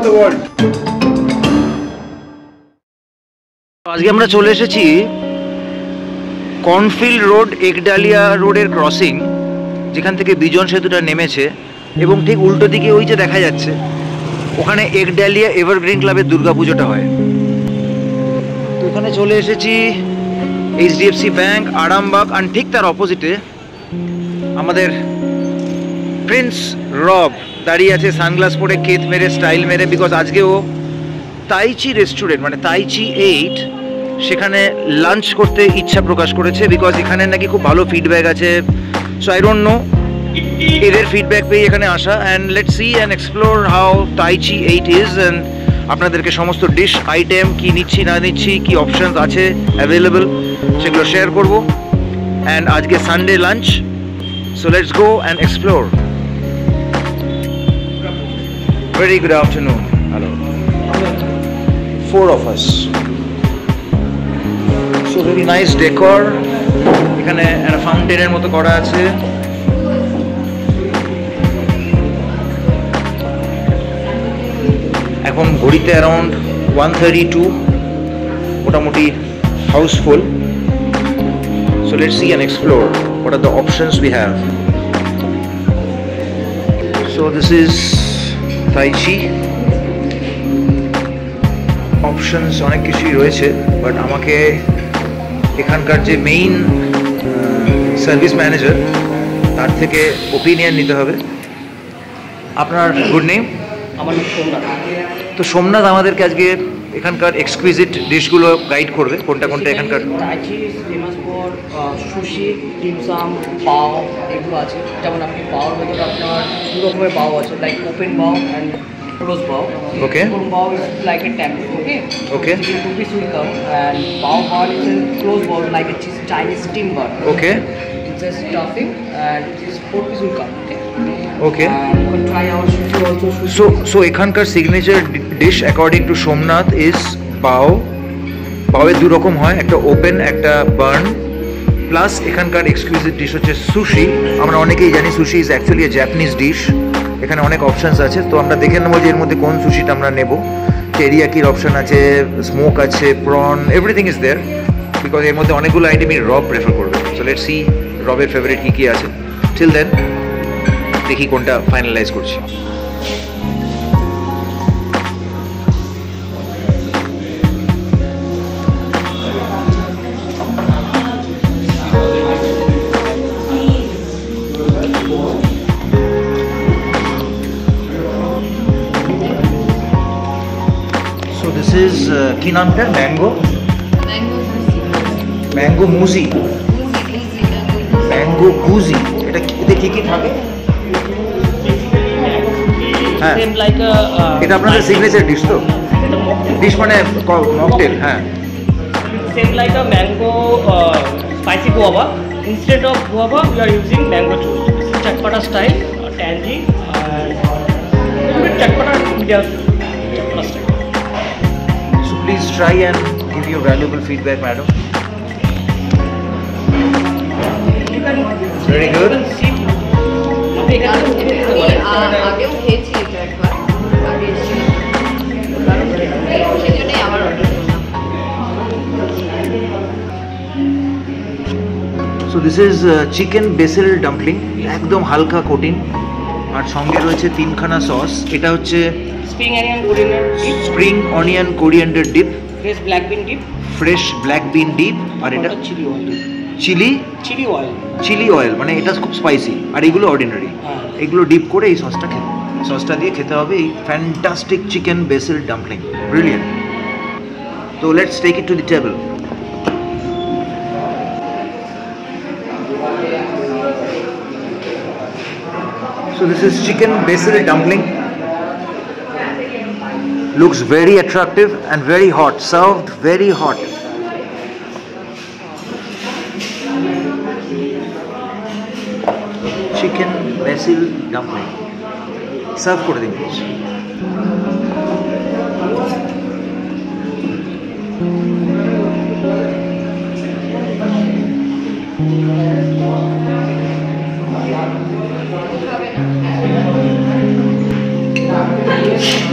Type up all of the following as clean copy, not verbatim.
the world. আজকে আমরা চলে এসেছি কর্নফিল্ড রোড, একডালিয়া রোডের ক্রসিং, যেখান থেকে বিজন সেতুটা নেমেছে, এবং ঠিক উল্টো দিকে ওই যে দেখা যাচ্ছে ওখানে একডালিয়া এভারগ্রিন ক্লাবের দুর্গাপুজোটা হয়। তো এখানে চলে এসেছি HDFC ব্যাংক, আরামবাগ, আর ঠিক তার অপোজিটে আমাদের প্রিন্স রব দাঁড়িয়ে আছে সানগ্লাস পরে, কেত মেরে, স্টাইল মেরে, বিকজ আজকে ও তাইচি রেস্টুরেন্ট মানে তাইচি 8 সেখানে লাঞ্চ করতে ইচ্ছা প্রকাশ করেছে, বিকজ এখানে নাকি খুব ভালো ফিডব্যাক আছে। সো আই ডোন্ট নো, এদের ফিডব্যাক পেয়ে এখানে আসা, and let's see and explore how Taichi 8 is, অ্যান্ড আপনাদেরকে সমস্ত ডিশ আইটেম কি নিচ্ছি না নিচ্ছি, কি অপশানস আছে অ্যাভেলেবল, সেগুলো শেয়ার করব। অ্যান্ড আজকে Sunday lunch, so let's go and explore. Very good afternoon. Hello. 4 of us. So very nice decor. এখানে একটা ফাউন্টেনের মতো করা আছে। এখন ঘড়িতে অ্যারাউন্ড 1:32, মোটামুটি Housefull. So let's see and explore what are the options we have. So this is Taichi. Options অনেক কিছুই রয়েছে, বাট আমাকে এখানকার যে মেইন সার্ভিস ম্যানেজার তার থেকে ওপিনিয়ন নিতে হবে। আপনার গুড নেম? আমার নাম সোমনাথ। তো সোমনাথ আমাদেরকে আজকে এখানকার এক্সকুইজিট ডিশগুলো গাইড করবে, কোনটা কোনটা এখানকার। Taichi is famous for sushi, dim sum, bao, এগুলো আছে। যেমন আপনি পাওয়ার ভেতরে আপনার দু রকমের পাও আছে, like open pav and close pav. Okay. Open pav is like a tempo, okay? Okay. Chicken 2 piece will come, and pav bhaat is a closed ball like a Chinese steam bar. Okay. It's a stuffing and this 4 piece will come, okay? Okay. And you can try our sushi also. So এখানকার signature dish according to Somnath is pav. পাওয়ের দু রকম হয়, একটা open, একটা bun, plus এখানকার exclusive dish হচ্ছে sushi. আমরা অনেকেই জানি sushi is actually a Japanese dish. এখানে অনেক অপশানস আছে, তো আমরা দেখে নেবো যে এর মধ্যে কোন সুশিটা আমরা নেব। টেরিয়াকির অপশান আছে, স্মোক আছে, prawn, everything is there, because এর মধ্যে অনেকগুলো আইটেমই রব প্রেফার করবে। সো লেটস সি রবের ফেভারিট কী কী আছে। টিল দেন দেখি কোনটা ফাইনালাইজ করছি। কি নামটা? ম্যাঙ্গো ম্যাঙ্গো মুজি, ম্যাঙ্গো গুজি। এটা এতে কি কি থাকে? হ্যাঁ, এটা আপনাদের সিগনেচার ডিশ তো? ডিশ মানে মকটেল। হ্যাঁ, Same like a mango spicy guava. Instead of guava, we are using mango juice. This is chatpata style, tangy, and chatpata India chatpata style. So please try and give your valuable feedback, madam. Very good. আগেও খেয়েছি এটা একবার, আগে সেজন্যই আবার order করলাম। So this is chicken basil dumpling, একদম হালকা কোটিং, আর সঙ্গে রয়েছে 3খানা সস। এটা হচ্ছে spring onion coriander dip, spring onion coriander dip, fresh black bean dip, fresh black bean dip, আর এটা chili oil. Chili oil. Chili oil, মানে এটা খুব স্পাইসি, আর এগুলো অর্ডিনারি। এগুলো ডিপ করে এই সসটা দিয়ে খেতে হবে এই fantastic chicken basil dumpling. Brilliant. তো let's take it to the table. So this is chicken basil dumpling. Looks very attractive and very hot, served very hot. Chicken basil dumpling. Serve করে দিন please.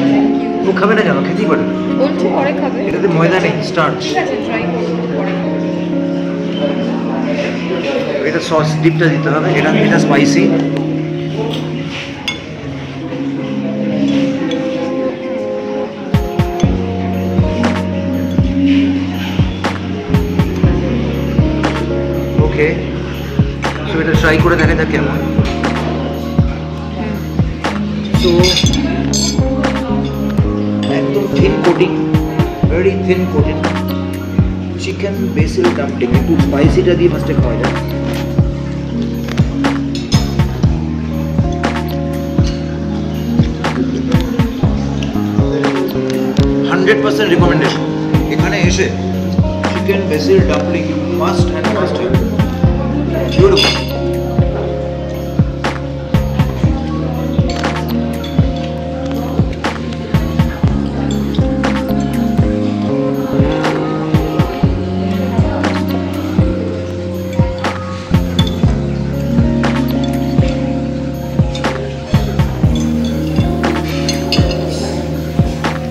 Thank you. ও খাবে না, জানো, খেতেই পারে না। বলছি পরে খাবে। এটাতে ময়দা নেই, স্টার্চ। ঠিক আছে, ট্রাই করবো পরে খাবে। এটা সস ডিপটা দিতে হবে, এটা স্পাইসি। ওকে, সো এটা ট্রাই করে দেখা যাক কেমন। তো একদম thin coating, very thin coating chicken basil dumpling. একটু স্পাইসিটা দিয়ে ফার্স্টে খাওয়া যায়। %100% রিকমেন্ডেশন। এখানে এসে chicken basil dumpling must and must have. Beautiful.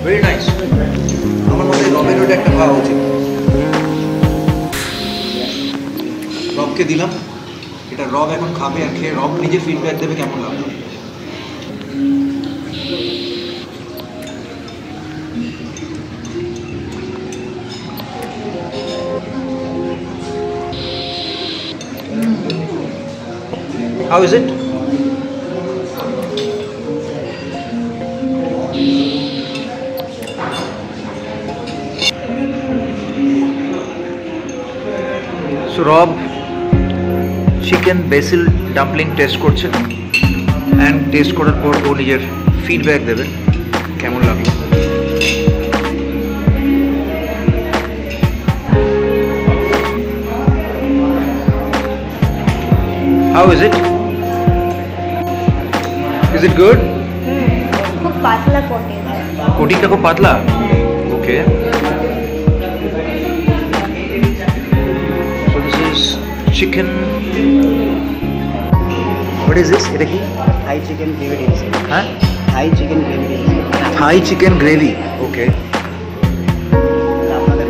Very nice. আমার মতে রবের ওটা একটা খাওয়া উচিত। রবকে দিলাম, এটা রব এখন খাবে আর খেয়ে রব নিজে ফিডব্যাক দেবে কেমন লাগলো। How is it? So Rob chicken basil dumpling test করছে, অ্যান্ড টেস্ট করার পর ও নিজের ফিডব্যাক দেবে কেমন লাগলো। How is it? Is it good? খুব পাতলা কোটিং। কোটিংটা খুব পাতলা। ওকে, so this is chicken. What is this? এটা কি? Thai chicken gravy. হ্যাঁ, Thai chicken gravy. Thai chicken gravy. Okay, আপনাদের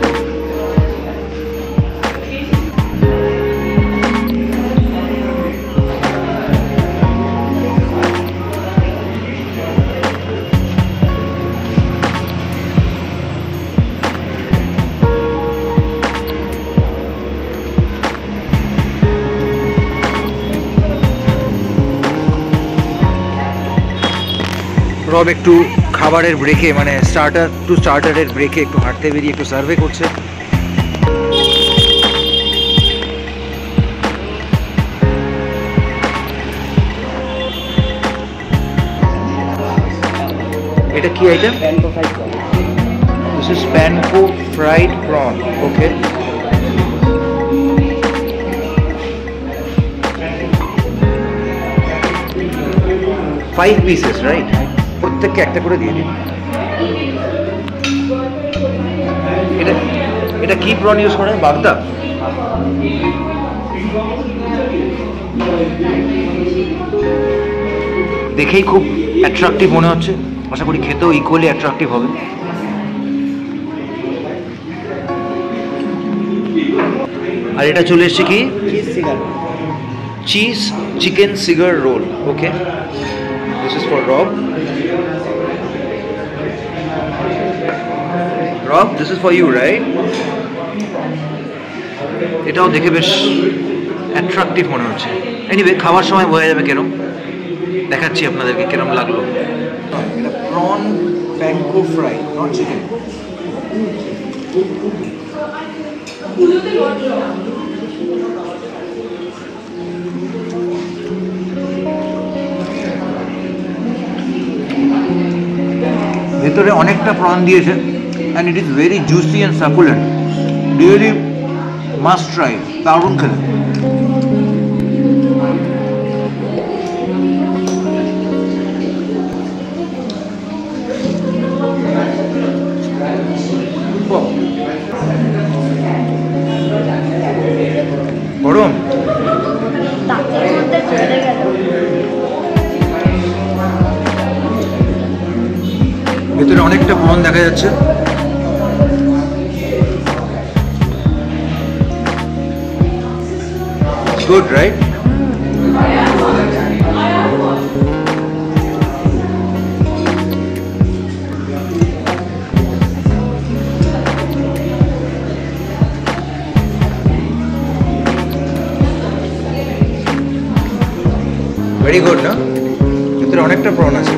রব একটু খাবারের ব্রেকে, মানে স্টার্টার টু স্টার্টারের ব্রেকে একটু হাঁটতে বেরিয়ে একটু সার্ভে করছে। এটা কি item? Panko fried corn. This is panko fried prawn. Okay. Five pieces, right? প্রত্যেককে একটা করে দিয়ে দিন। এটা এটা কি প্রন ইউজ করেন? বাগদা। দেখেই খুব অ্যাট্রাকটিভ মনে হচ্ছে, আশা করি খেতেও ইকুয়ালি অ্যাট্রাকটিভ হবে। আর এটা চলে এসছে কি? Cheese cigar. Cheese chicken cigar roll. Okay, this is for Rob. Rob, this is for you, right? এটাও দেখে বেশ অ্যাট্রাকটিভ মনে হচ্ছে। এনিওয়ে, খাওয়ার সময় বোঝা যাবে কেরম। দেখাচ্ছি আপনাদেরকে কেরম লাগলো। এটা prawn panko fry, not chicken. ভেতরে অনেকটা প্রন দিয়েছে, and it is very juicy and succulent. Really must try, দারুণ খেলে। গরম তাকের মধ্যে চলে গেল। ভেতরে এখানে অনেকটা প্রন দেখা যাচ্ছে। Good, right? Very good, না? ভিতরে অনেকটা প্রন আছে।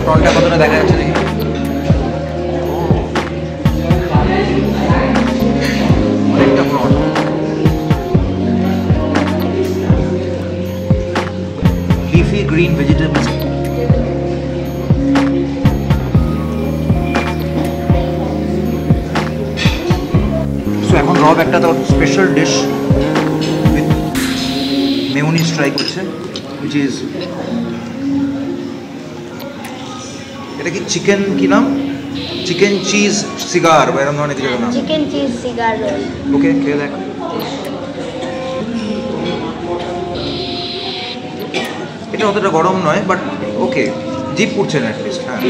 প্রনটা কতটা দেখা যাচ্ছে দেখি। অনেকটা prawn. Leafy green vegetables. So এখন রব একটা তো special dish with mayonnaise try করছে, হুইচ ইজ, এটা কি চিকেন, কি নাম, চিকেন চিজ সিগার বা এরকম ধরনের কিছু নাম। Chicken cheese cigar roll. Okay, খেয়ে দেখ। এটা অতটা গরম নয়, বাট ওকে, জিপ পুড়ছে না অ্যাটলিস্ট। হ্যাঁ,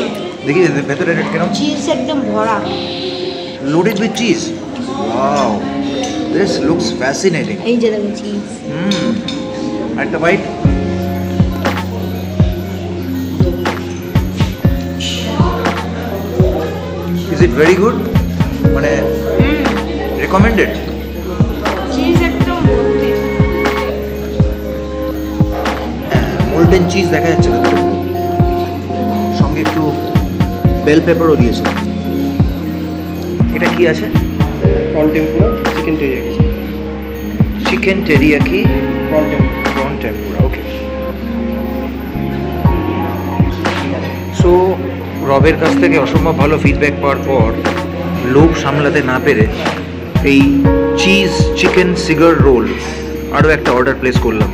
দেখি ভেতরে কেরম। চিজ একদম ভরা। Loaded with cheese. Wow, this looks fascinating. এই যে দেখুন চিজ। একটা bite. Is it very good? মানে recommended? চিজ একদম ভর্তি। মোল্টেন চিজ দেখা যাচ্ছে ভেতরে, সঙ্গে একটু বেল পেপারও দিয়েছে। এটা কি আছে? Prawn tempura, chicken teriyaki. Chicken teriyaki, Prawn tempura. Prawn tempura. Okay, so রবের কাছ থেকে অসম্ভব ভালো ফিডব্যাক পাওয়ার পর লোভ সামলাতে না পেরে এই চিজ চিকেন সিগার রোল আরও একটা অর্ডার প্লেস করলাম,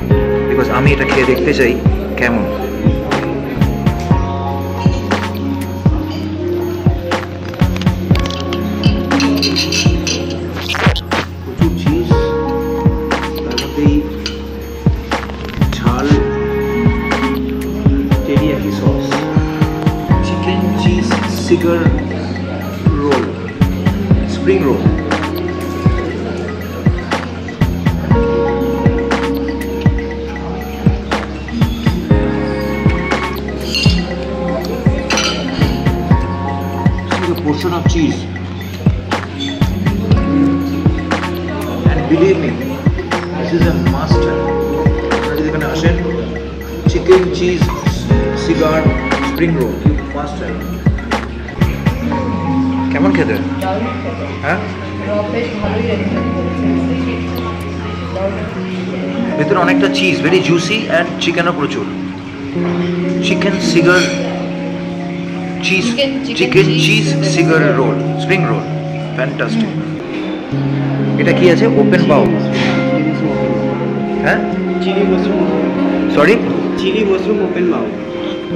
বিকজ আমি এটা খেয়ে দেখতে চাই কেমন। প্রচুর চিজ, তার মধ্যে ঝাল teriyaki sauce, chicken cheese cigar roll, spring roll. Portion of cheese, and believe me, this is a must have. আপনারা যদি এখানে আসেন, chicken cheese cigar spring roll you must have. কেমন খেতে? হ্যাঁ, বেশ ভালোই রেখেছে। ভেতরে অনেকটা চিজ, ভেরি জুসি, অ্যান্ড চিকেনও প্রচুর। Chicken cigar cheese, chicken cheese cigar roll, spring roll, fantastic. এটা কি আছে? Open bowl. হ্যাঁ, Chili mushroom. Sorry, Chili mushroom open bowl.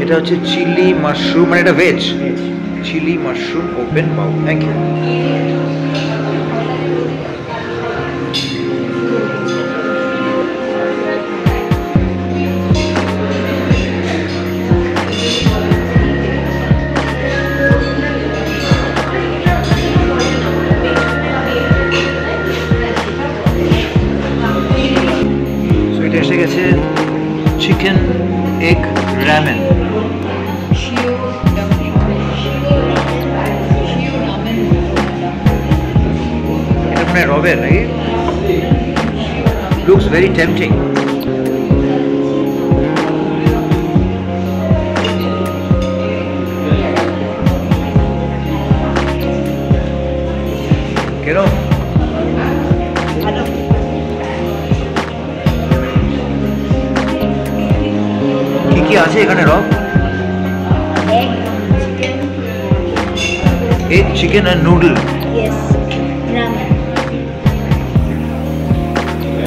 এটা হচ্ছে চিলি মাশরুম, মানে এটা veg. Chili mushroom open bowl. Thank you. এসে গেছে চিকেন এগ রামেন। এটা মানে রবের নাকি? Looks very tempting. কেন? কি আছে এখানে Rob? Egg chicken and noodle. Yes, ramen.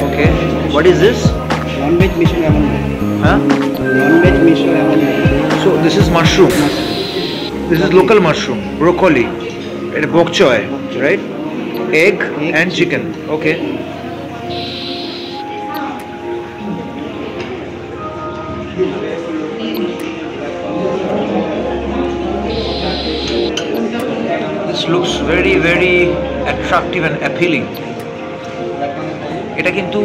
Okay, what is this? Non-veg misho lemon. Huh? Non-veg misho lemon. So this is mushroom. This is local mushroom, broccoli, and bok choy, right? Egg and chicken. Okay. looks very very attractive and appealing. এটা কিন্তু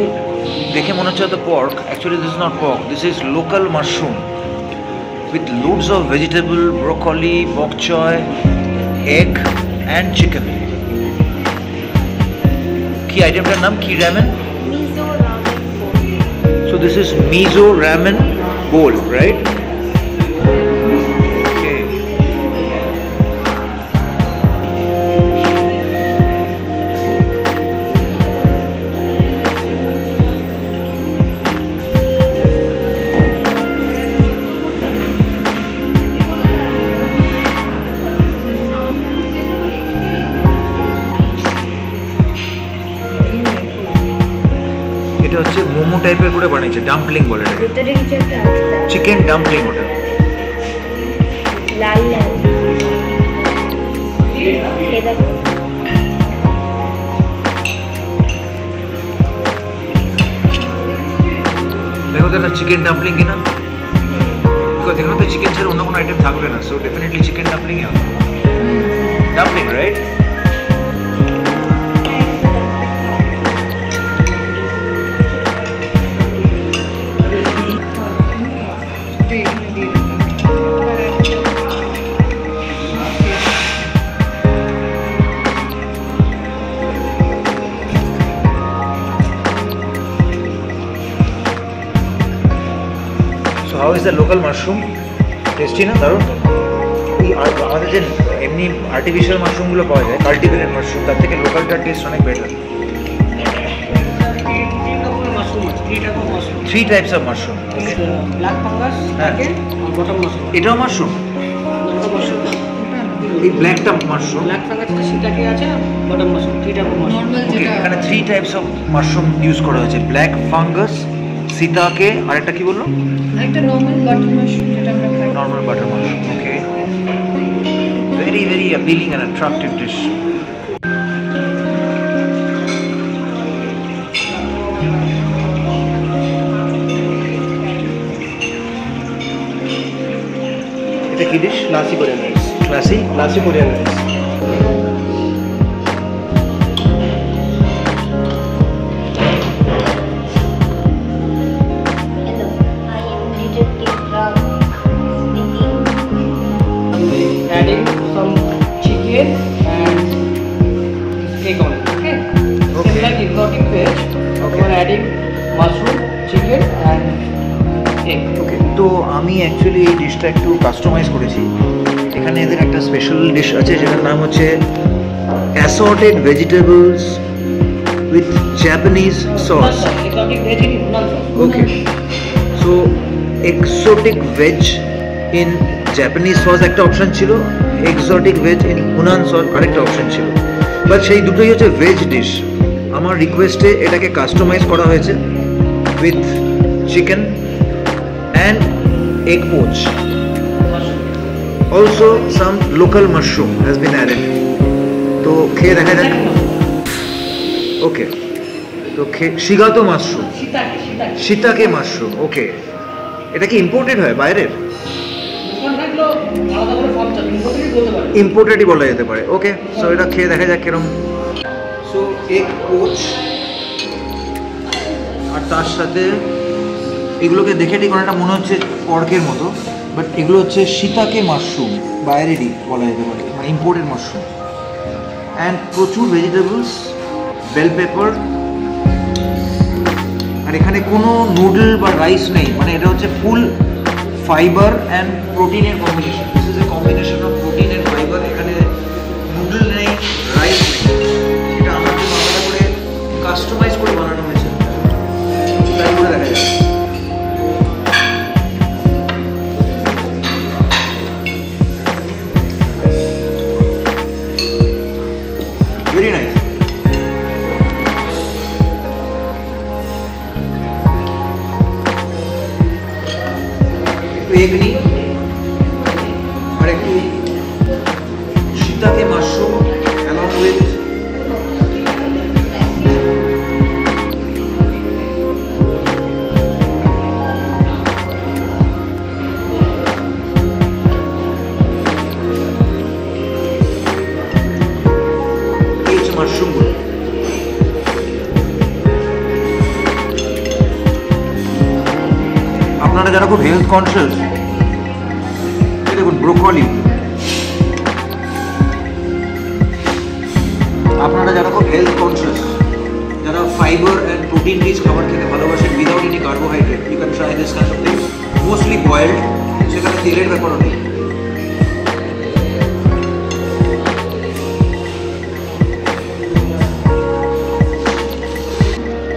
দেখে মনে হচ্ছে তো pork. Actually this is not pork. This is local mushroom with loads of vegetable, broccoli, bok choy, egg and chicken. কি আইটেমটার নাম কি ramen? Miso ramen bowl. So this is miso ramen bowl, right? Okay. এটা হচ্ছে মোমো টাইপের করে বানিয়েছে, dumpling বলে এটাকে, ভিতরে কিছু একটা আছে চিকেন ডাম্পলিং ওটা। লাল লাল। খেয়ে দেখো। দেখো তো না চিকেন ডাম্পলিং কিনা, বিকজ এখানে তো চিকেন ছাড়া অন্য কোনো আইটেম থাকবে না, সো ডেফিনেটলি চিকেন ডাম্পলিংই হবে। Dumpling right? How is the local mushroom? Tasty না দারুণ? এই আমাদের যে এমনি আর্টিফিশিয়াল মাশরুমগুলো পাওয়া যায়, কাল্টিভেটেড মাশরুম, তার থেকে লোকালটার টেস্ট অনেক better. Three types of mushroom. Okay. Black fungus, হ্যাঁ। and bottom mushroom. এটাও মাশরুম? এই ব্ল্যাকটা মাশরুম? Black fungus আছে, shiitake আছে, bottom mushroom. Three type of mushroom. Normal ওকে, যেটা এখানে three types of mushroom use করা হয়েছে, ব্ল্যাক ফাঙ্গাস, সিতাকে, আর একটা কি বললো? একটা নর্মাল বাটার মাশরুম যেটা আমরা খাই। Normal butter mushroom. Okay. Very very appealing and attractive dish. এটা কি dish? Nasi Korean rice. Classy? Nasi Korean rice. Hello, I am Detective Ram speaking. Adding some chicken and egg on it. Okay. Okay. Same like exotic veg. Okay. We are adding mushroom, chicken and egg. ওকে, তো আমি actually এই ডিশটা একটু customise করেছি। এখানে এদের একটা special dish আছে যেটার নাম হচ্ছে assorted vegetables with Japanese sauce. Exotic veg in Hunan sauce. Okay, so exotic veg in Japanese sauce একটা অপশন ছিল, exotic veg in Hunan sauce আরেকটা অপশন ছিল, বাট সেই দুটোই হচ্ছে ভেজ ডিশ। আমার রিকোয়েস্টে এটাকে কাস্টমাইজ করা হয়েছে with chicken and egg poach. Also some local mushroom has been added. তো খেয়ে দেখা যাক। ওকে, তো শিগাতো mushroom, Shiitake. Shiitake mushroom. Okay, এটা কি ইম্পোর্টেড হয় বাইরের? থাকলো আলাদা করে ফর্ম চাই, ইম্পোর্টেডই বলতে পারে। ইম্পোর্টেডই বলা যেতে পারে। ওকে, সো এটা খেয়ে দেখা যাক কিরম। সো এগ পোচ, আর তার সাথে এগুলোকে দেখে ঠিক অনেকটা মনে হচ্ছে পর্কের মতো, বাট এগুলো হচ্ছে শিতাকে মাশরুম, বাইরেরই বলা যেতে পারে, মানে ইম্পোর্টেড মাশরুম। অ্যান্ড প্রচুর ভেজিটেবলস, বেল পেপার, আর এখানে কোনো নুডল বা রাইস নেই, মানে এটা হচ্ছে ফুল ফাইবার অ্যান্ড প্রোটিনের combination. This is a combination of protein and fibre. এখানে নুডল নেই, রাইস নেই, এটা আমার জন্য আলাদা করে কাস্টমাইজ করে বানানো হয়েছে। ট্রাই করে দেখা যাবে। Very nice. একটু এগ নিই আর একটু শিতাকে মাশরুম অ্যালং উইথ মাশরুমগুলো। আপনারা যারা খুব হেলথ কনসিয়াস, দেখুন ব্রোকলি, আপনারা যারা খুব হেলথ কনসিয়াস, যারা ফাইবার অ্যান্ড প্রোটিন রিচ খাবার খেতে ভালোবাসেন without any carbohydrate, you can try this kind of things. Mostly boiled, সেখানে তেলের ব্যাপারও নেই।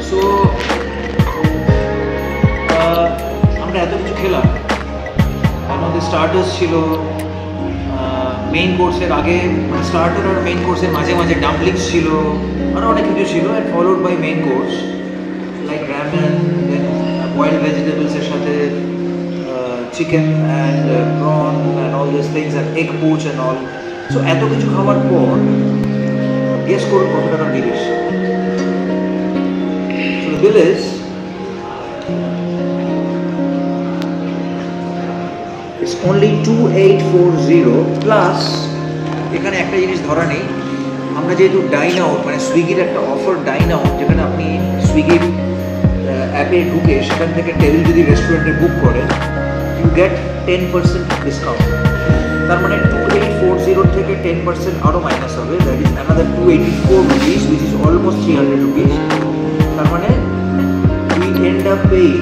সো আমরা এত কিছু খেলাম, আমাদের স্টার্টার্স ছিল, মেইন কোর্সের আগে মানে স্টার্টার আর মেইন কোর্সের মাঝে মাঝে ডাম্পলিংস ছিল, আরও অনেক কিছু ছিল, and followed by main course like ramen, then boiled ভেজিটেবলসের সাথে chicken and prawn and all this things and egg poach and all. So এত কিছু খাওয়ার পর গেস করুন কত টাকার বিল এসছে। So the bill is it's only 2840 plus এখানে একটা জিনিস ধরা নেই, আমরা যেহেতু ডাইন আউট মানে সুইগির একটা অফার ডাইন আউট, যেখানে আপনি সুইগির অ্যাপে ঢুকে সেখান থেকে টেবিল যদি রেস্টুরেন্টে বুক করেন, ইউ গেট 10% ডিসকাউন্ট। তার মানে 2840 থেকে 10% আরও মাইনাস হবে, that is another 284 rupees, which is almost 300 rupees. তার মানে we end up paying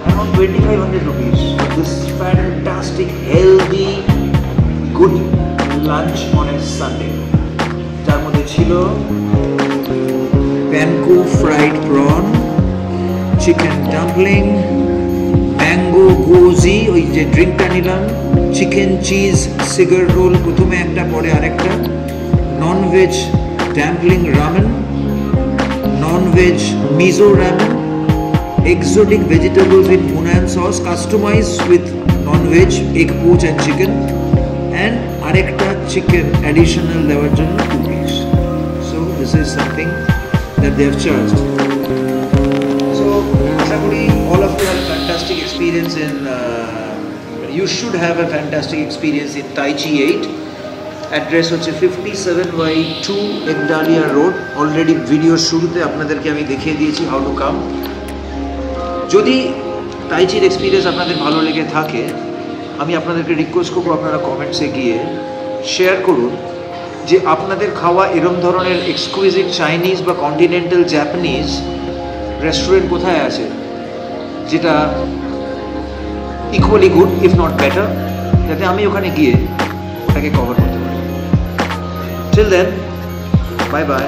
around 2500 rupees for this fantastic, healthy, good lunch on a Sunday. যার মধ্যে ছিল panko fried prawn, chicken dumpling, mango gozi, ওই যে ড্রিঙ্কটা নিলাম, chicken cheese cigar role প্রথমে একটা পরে আরেকটা, non veg dumpling ramen, non veg Mizo ramen, exotic vegetables with Hunan sauce, customized with non-veg, egg poach and chicken, and arekta chicken additional দেওয়ার জন্য 2 piece. So this is something that they have charged. So আশা করি all of you have a fantastic experience in you should have a fantastic experience in Tai Chi 8. Address হচ্ছে 57/2 Ekdalia road. Already ভিডিওর শুরুতে আপনাদেরকে আমি দেখিয়ে দিয়েছি হাউ টু কাম। যদি টাইচির experience আপনাদের ভালো লেগে থাকে, আমি আপনাদেরকে রিকোয়েস্ট করবো আপনারা কমেন্টসে গিয়ে শেয়ার করুন যে আপনাদের খাওয়া এরম ধরনের এক্সকুইজিট চাইনিজ বা কন্টিনেন্টাল জাপানিজ রেস্টুরেন্ট কোথায় আছে যেটা equally good if not better, যাতে আমি ওখানে গিয়ে ওটাকে কভার করতে পারি। Till then, bye bye.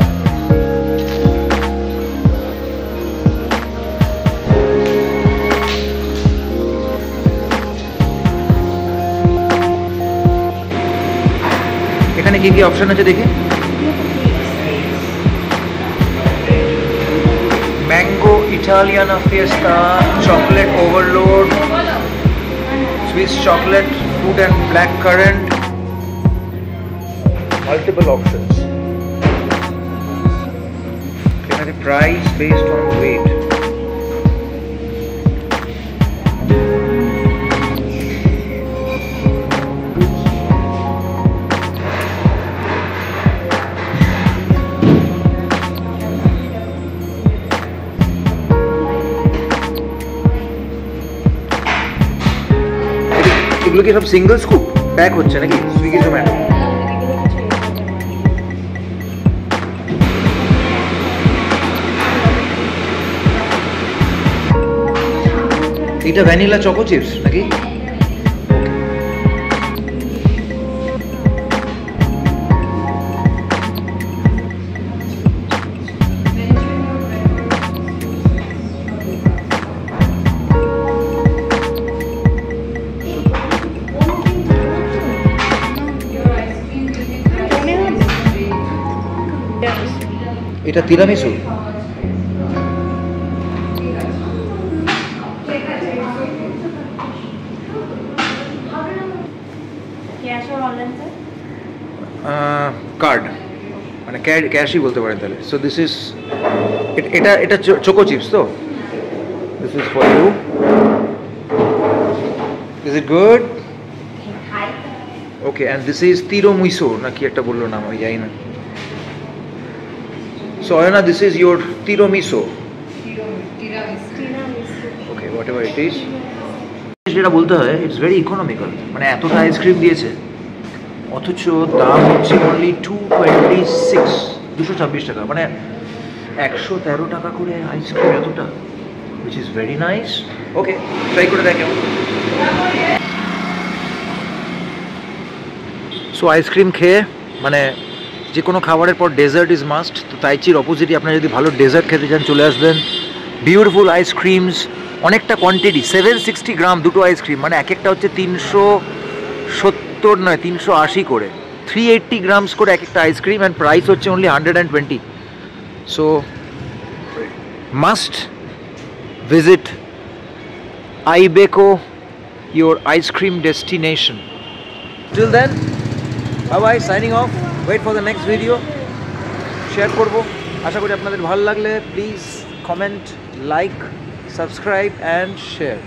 এখানে কি কি অপশন আছে দেখি। Mango Italiana fiesta, chocolate overload, Swiss chocolate, fruit and black currant, multiple options. এখানে প্রাইস বেসড অন ওয়েট। এগুলো কি সব সিঙ্গল স্কুপ প্যাক হচ্ছে নাকি সুইগি জোম্যাটো? এটা ভ্যানিলা চকো চিপস নাকি? এটা তিরামিসু। কার্ড মানে ক্যাশই বলতে পারেন তাহলে। সো দিস ইজ এটা চোকো চিপস তো। This is for you. Is it good? Okay, and this is tiramisu নাকি একটা বললো নাম, আমি জানি না। So Ayana, this is your tiramisu. tiramisu. Okay, whatever it is. যেটা বলতে হয়, it's very economical. মানে এতটা আইসক্রিম দিয়েছে অথচ দাম হচ্ছে অনলি 226 টাকা, মানে 113 টাকা করে আইসক্রিম এতটা, which is very nice. Okay, try করে দেখো। সো আইসক্রিম খেয়ে মানে যে কোনো খাবারের পর ডেজার্ট ইজ মাস্ট। তো তাইচির অপোজিটে আপনারা যদি ভালো ডেজার্ট খেতে চান চলে আসবেন। বিউটিফুল আইসক্রিমস, অনেকটা কোয়ান্টিটি, 760 গ্রাম দুটো আইসক্রিম, মানে এক একটা হচ্ছে 370 নয় 380 করে, 380 গ্রামস করে এক একটা আইসক্রিম, অ্যান্ড প্রাইস হচ্ছে only 120। So must visit Ibaco, your ice cream destination. Till then, bye bye, signing off. Wait for the next video. Share করব, আশা করি আপনাদের ভালো লাগলে please comment, like, subscribe and share.